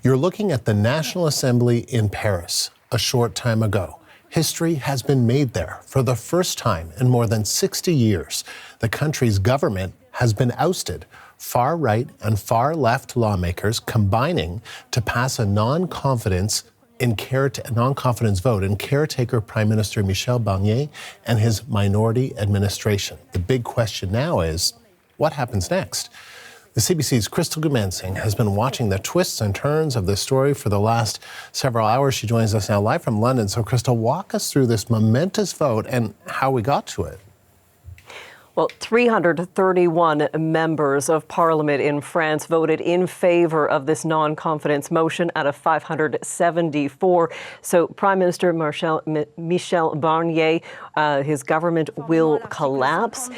You're looking at the National Assembly in Paris a short time ago. History has been made there. For the first time in more than 60 years, the country's government has been ousted. Far-right and far-left lawmakers combining to pass a non-confidence vote in caretaker Prime Minister Michel Barnier and his minority administration. The big question now is, what happens next? The CBC's Crystal Gumansing has been watching the twists and turns of this story for the last several hours. She joins us now live from London. So, Crystal, walk us through this momentous vote and how we got to it. Well, 331 members of Parliament in France voted in favor of this non-confidence motion out of 574. So Prime Minister Michel Barnier, his government will collapse.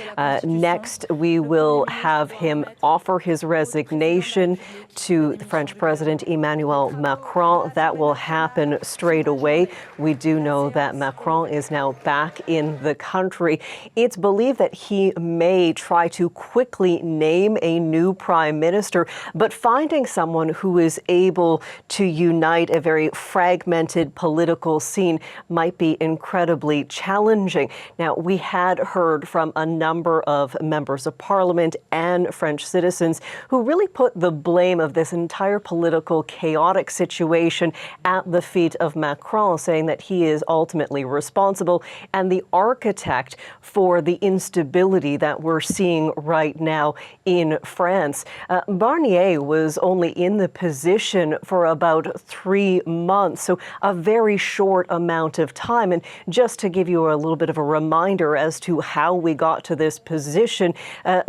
Next, we will have him offer his resignation to the French President Emmanuel Macron. That will happen straight away. We do know that Macron is now back in the country. It's believed that he may try to quickly name a new prime minister, but finding someone who is able to unite a very fragmented political scene might be incredibly challenging. Now, we had heard from a number of members of Parliament and French citizens who really put the blame of this entire political chaotic situation at the feet of Macron, saying that he is ultimately responsible and the architect for the instability that we're seeing right now in France. Barnier was only in the position for about 3 months, so a very short amount of time. And just to give you a little bit of a reminder as to how we got to this position,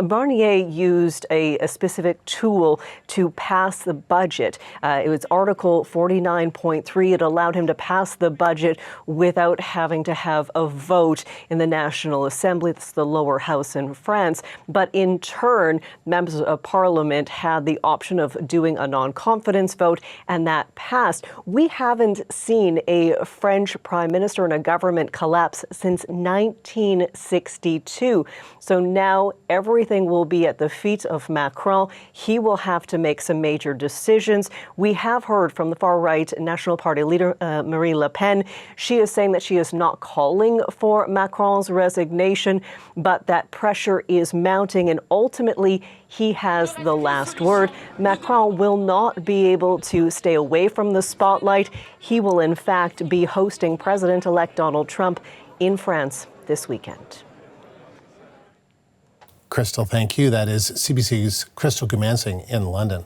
Barnier used a specific tool to pass the budget. It was Article 49.3. It allowed him to pass the budget without having to have a vote in the National Assembly. That's the lower house in France. But in turn, members of Parliament had the option of doing a non-confidence vote, and that passed. We haven't seen a French prime minister and a government collapse since 1962. So now everything will be at the feet of Macron. He will have to make some major decisions. We have heard from the far-right National Party leader, Marine Le Pen. She is saying that she is not calling for Macron's resignation, but that pressure is mounting, and ultimately he has the last word. Macron will not be able to stay away from the spotlight. He will, in fact, be hosting President-elect Donald Trump in France this weekend. Crystal, thank you. That is CBC's Crystal Gumansing in London.